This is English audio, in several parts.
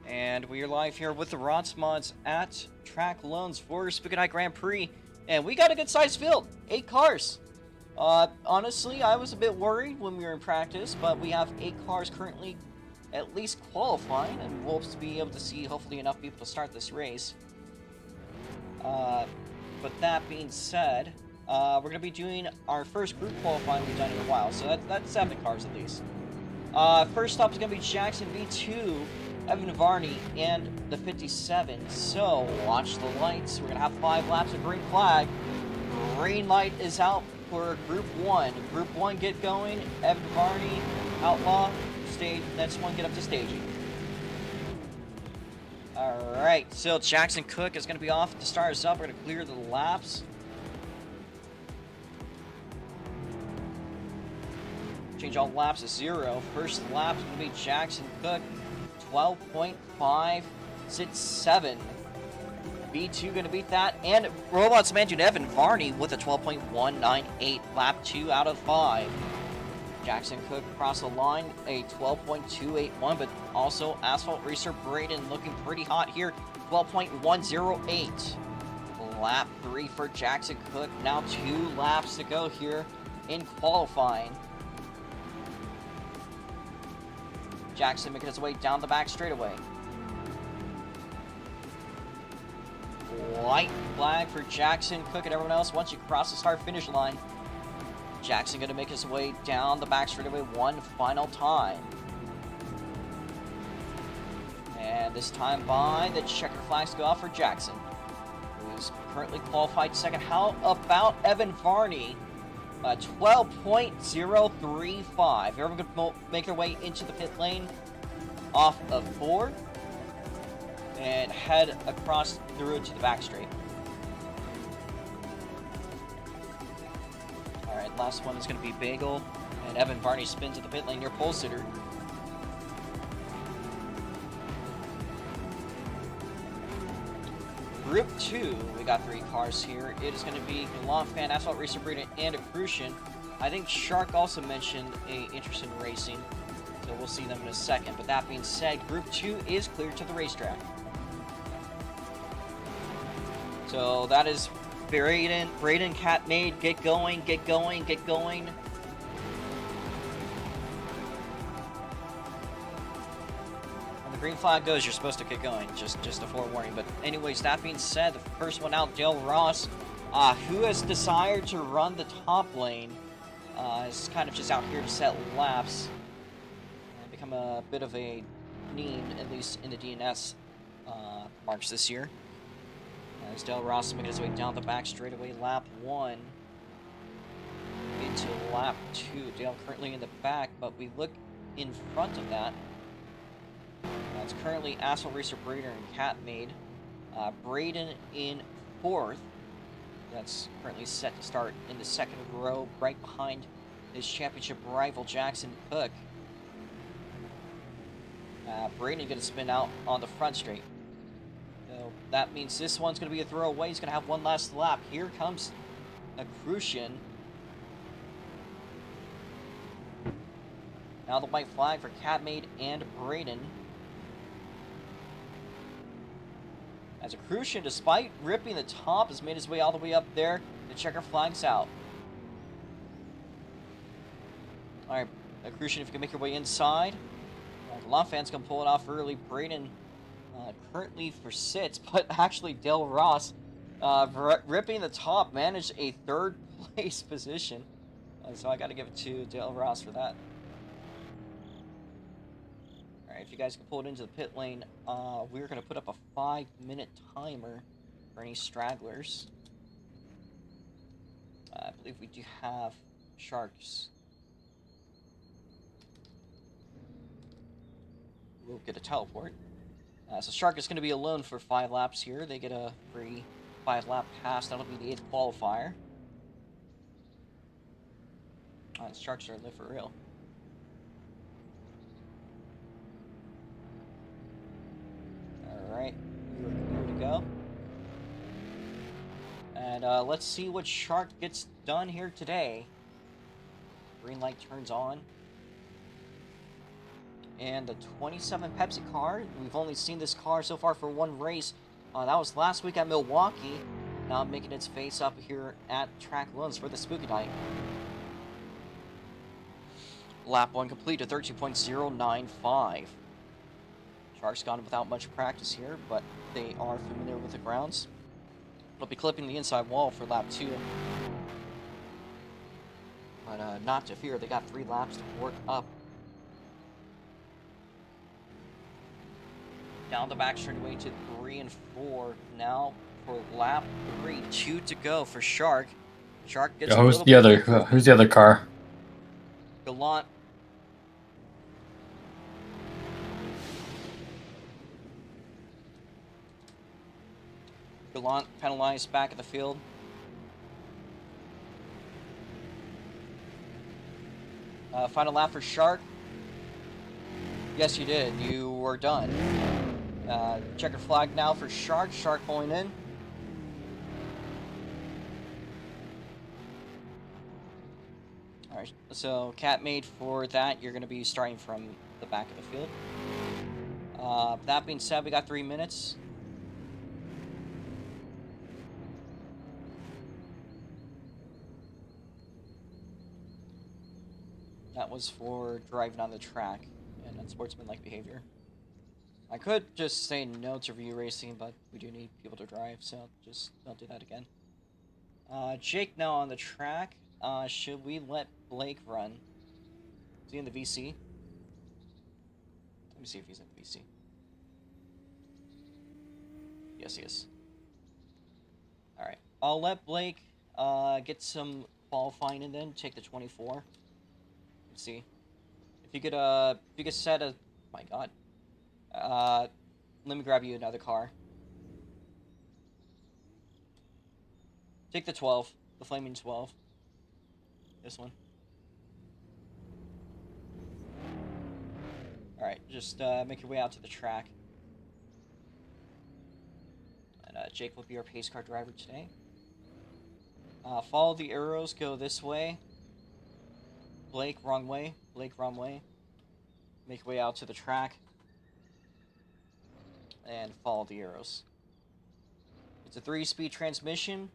And we are live here with the ROX mods at Track Loans for Spaghetti Grand Prix. And we got a good sized field, 8 cars. Honestly, I was a bit worried when we were in practice, but we have 8 cars currently at least qualifying, and we'll be able to see hopefully enough people to start this race. But that being said, we're going to be doing our first group qualifying we've done in a while, so that's 7 cars at least. First stop is going to be Jackson V2, Evan Varney, and the 57. So, watch the lights. We're going to have 5 laps of green flag. Green light is out for Group 1. Group 1 get going. Evan Varney, Outlaw, stage. Next one get up to staging. Alright, so Jackson Cook is going to be off to start us up. We're going to clear the laps. Change all laps to 0. First lap is going to be Jackson Cook, 12.567. B2 going to beat that. And Robots mentioned Evan Varney with a 12.198. Lap 2 out of 5. Jackson Cook across the line, a 12.281, but also Asphalt Racer Braden looking pretty hot here, 12.108. Lap 3 for Jackson Cook. Now 2 laps to go here in qualifying. Jackson making his way down the back straightaway. White flag for Jackson Cook and everyone else once you cross the start-finish line. Jackson going to make his way down the back straightaway one final time. And this time by, the checker flags go off for Jackson, who's currently qualified second. How about Evan Varney? 12.035. Everyone can make their way into the pit lane off of 4 and head across the road to the back straight. Alright, last one is going to be Bagel, and Evan Varney spins to the pit lane near pole sitter. Group 2, we got 3 cars here. It is going to be Longfan, Asphalt Racer Breeden, and a Crucian. I think Shark also mentioned a interest in racing, so we'll see them in a second. But that being said, Group 2 is cleared to the racetrack. So that is Braden, Cat Made, get going, get going, get going. Green flag goes, you're supposed to get going, just a forewarning. But anyways, that being said, the first one out, Dale Ross, who has desired to run the top lane, is kind of just out here to set laps and become a bit of a meme, at least in the DNS marks this year. As Dale Ross making his way down the back straightaway, lap 1 into lap 2. Dale currently in the back, but we look in front of that. It's currently Asphalt Racer Braden and Cat Made. Braden in 4th. That's currently set to start in the 2nd row, right behind his championship rival Jackson Cook. Braden going to spin out on the front straight. So that means this one's going to be a throwaway. He's going to have one last lap. Here comes a Crucian. Now the white flag for Cat Made and Braden. As a Crucian, despite ripping the top, has made his way all the way up there. The checker flag's out. Alright, Crucian, if you can make your way inside. A lot of fans can pull it off early. Braden currently for sits, but actually Dale Ross ripping the top, managed a 3rd place position. So I got to give it to Dale Ross for that. If you guys can pull it into the pit lane, we're going to put up a 5-minute timer for any stragglers. I believe we do have Sharks. We'll get a teleport. So Shark is going to be alone for 5 laps here. They get a free 5-lap pass. That'll be the 8th qualifier. Sharks are live for real. Alright, we're clear to go. And let's see what Shark gets done here today. Green light turns on. And the 27 Pepsi car, we've only seen this car so far for one race. That was last week at Milwaukee. Now making its face up here at Track Loans for the Spooky Night. Lap 1 complete to 13.095. Shark's gone without much practice here, but they are familiar with the grounds. They'll be clipping the inside wall for lap 2. But not to fear, they got 3 laps to work up. Down the back straightaway to 3 and 4. Now for lap 3, 2 to go for Shark. Shark gets who's the other car? Gallant. Gallant penalized back at the field. Final lap for Shark. Yes, you did. You were done. Checker flag now for Shark. Shark pulling in. Alright, so Cat made for that. You're going to be starting from the back of the field. That being said, we got 3 minutes. That was for driving on the track and unsportsmanlike behavior. I could just say no to view racing, but we do need people to drive, so just don't do that again. Jake now on the track. Should we let Blake run? Is he in the VC? Let me see if he's in the VC. Yes, he is. Alright. I'll let Blake get some qualifying and then take the 24. Let's see. If you could set a... My god. Let me grab you another car. Take the 12. The Flaming 12. This one. Alright, just make your way out to the track. And Jake will be our pace car driver today. Follow the arrows, go this way. Blake, wrong way. Blake, wrong way. Make your way out to the track. And follow the arrows. It's a 3-speed transmission.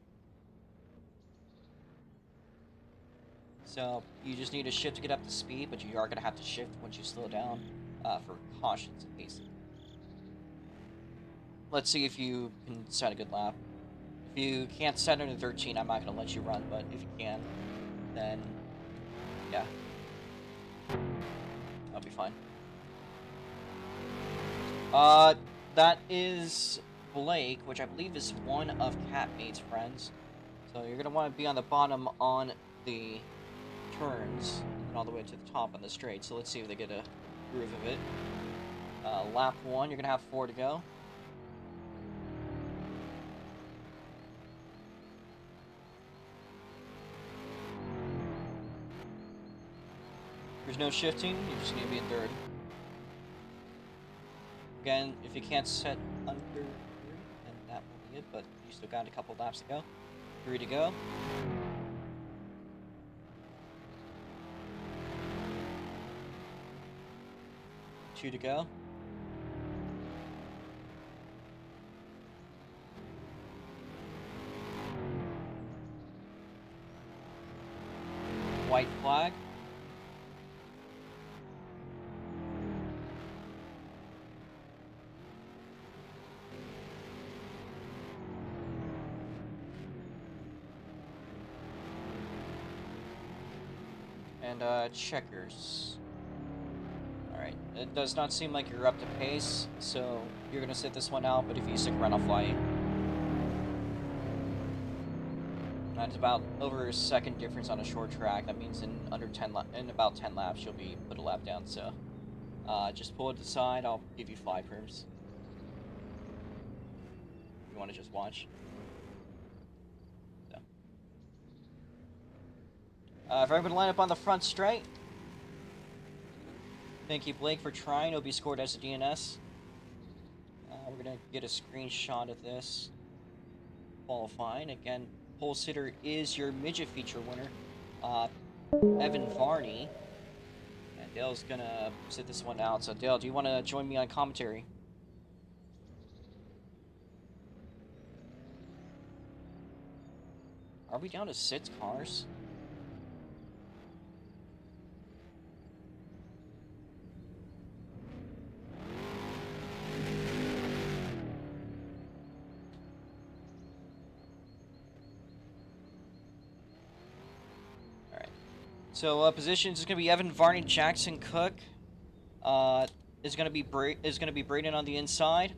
So you just need to shift to get up to speed, but you are going to have to shift once you slow down for cautions and pacing. Let's see if you can set a good lap. If you can't set under 13, I'm not going to let you run, but if you can, then yeah, that'll be fine. That is Blake, which I believe is one of Catmate's friends. So you're going to want to be on the bottom on the turns and all the way to the top on the straight. So let's see if they get a groove of it. Lap 1, you're going to have 4 to go. There's no shifting, you just need to be in third. Again, if you can't set under 3, then that will be it, but you still got a couple laps to go. 3 to go. Two to go. White flag. And checkers. Alright, it does not seem like you're up to pace, so you're gonna sit this one out, but if you stick around, I'll fly you. That's about over a second difference on a short track. That means in about 10 laps, you'll be put a lap down, so just pull it to the side, I'll give you 5 perms. You want to just watch? So. If everybody line up on the front straight. Thank you, Blake, for trying. It'll be scored as a DNS. We're going to get a screenshot of this qualifying. Again, pole sitter is your midget feature winner, Evan Varney. And Dale's gonna sit this one out. So Dale, do you want to join me on commentary? Are we down to 6 cars? Alright. So positions is gonna be Evan, Varney, Jackson, Cook. Is gonna be Braden on the inside.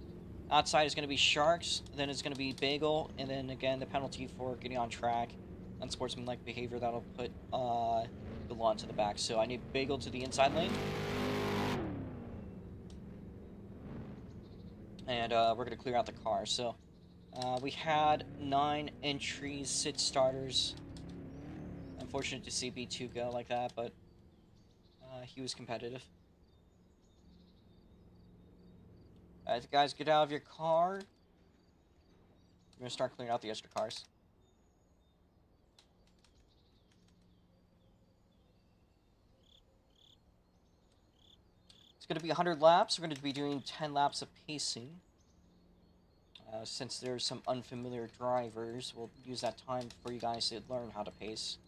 Outside is gonna be Sharks. Then it's gonna be Bagel, and then again the penalty for getting on track, unsportsmanlike behavior. That'll put the lawn to the back. So I need Bagel to the inside lane, and we're gonna clear out the car. So we had 9 entries, 6 starters. Unfortunate to see B2 go like that, but he was competitive. Alright, guys, get out of your car. We're gonna start clearing out the extra cars. It's gonna be 100 laps. We're gonna be doing 10 laps of pacing. Since there's some unfamiliar drivers, we'll use that time for you guys to learn how to pace.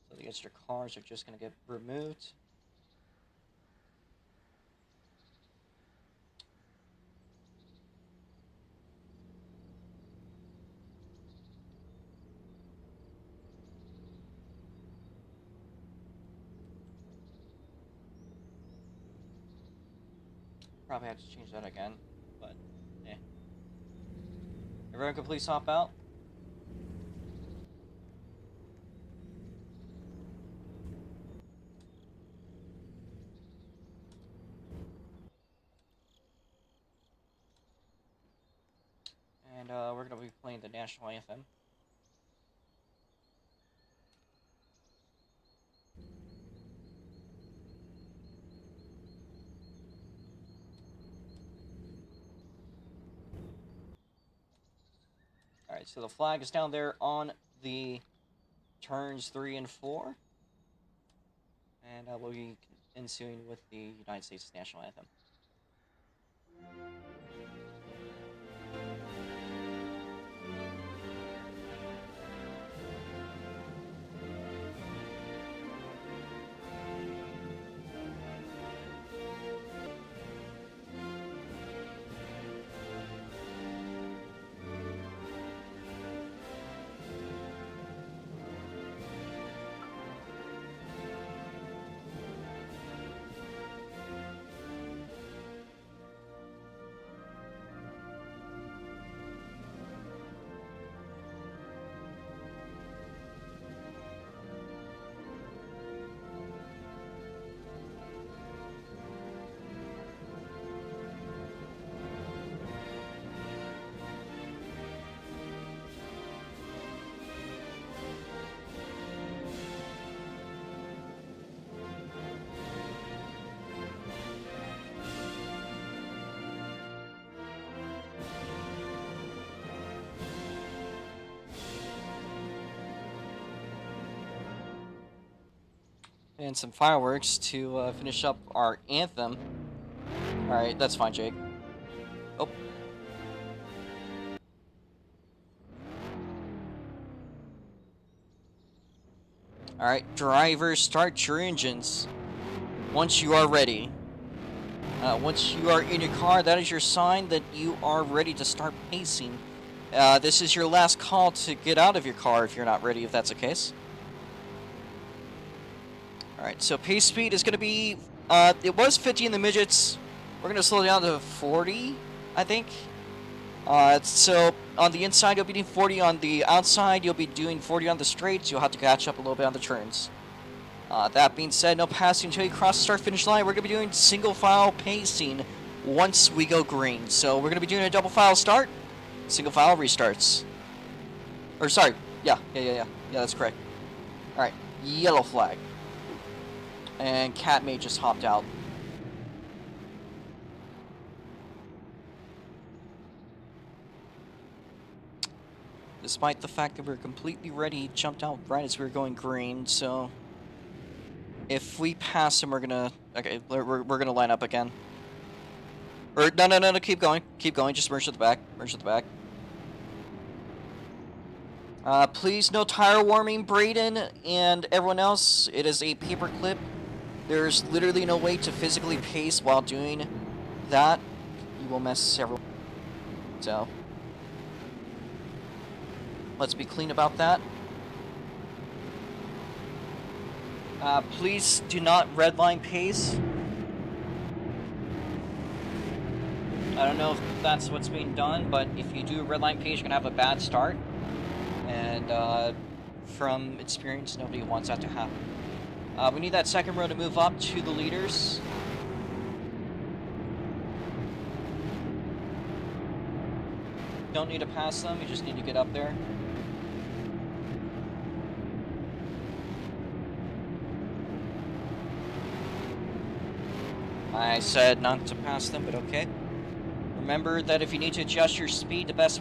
So the extra cars are just gonna get removed. Probably have to change that again, but eh. Everyone can please hop out. And we're going to be playing the national anthem. Alright, so the flag is down there on the turns 3 and 4. And we'll be ensuing with the United States national anthem. And some fireworks to finish up our anthem. Alright, that's fine, Jake. Oh. Alright, drivers, start your engines once you are ready. Once you are in your car, that is your sign that you are ready to start pacing. This is your last call to get out of your car if you're not ready, if that's the case. Alright, so pace speed is going to be, it was 50 in the midgets. We're going to slow down to 40, I think. So on the inside, you'll be doing 40. On the outside, you'll be doing 40 on the straights. You'll have to catch up a little bit on the turns. That being said, no passing until you cross the start-finish line. We're going to be doing single file pacing once we go green. So we're going to be doing a double file start, single file restarts. Or sorry, yeah, that's correct. Alright, yellow flag. And Catmate just hopped out. Despite the fact that we were completely ready, he jumped out right as we were going green, so... If we pass him, we're gonna... Okay, we're gonna line up again. Or, no, keep going, just merge to the back, please, no tire warming, Brayden and everyone else. It is a paper clip. There's literally no way to physically pace while doing that. You will mess everyone. So, let's be clean about that. Please do not redline pace. I don't know if that's what's being done, but if you do a redline pace, you're gonna have a bad start. And from experience, nobody wants that to happen. We need that second row to move up to the leaders. Don't need to pass them, you just need to get up there. I said not to pass them, but okay. Remember that if you need to adjust your speed, the best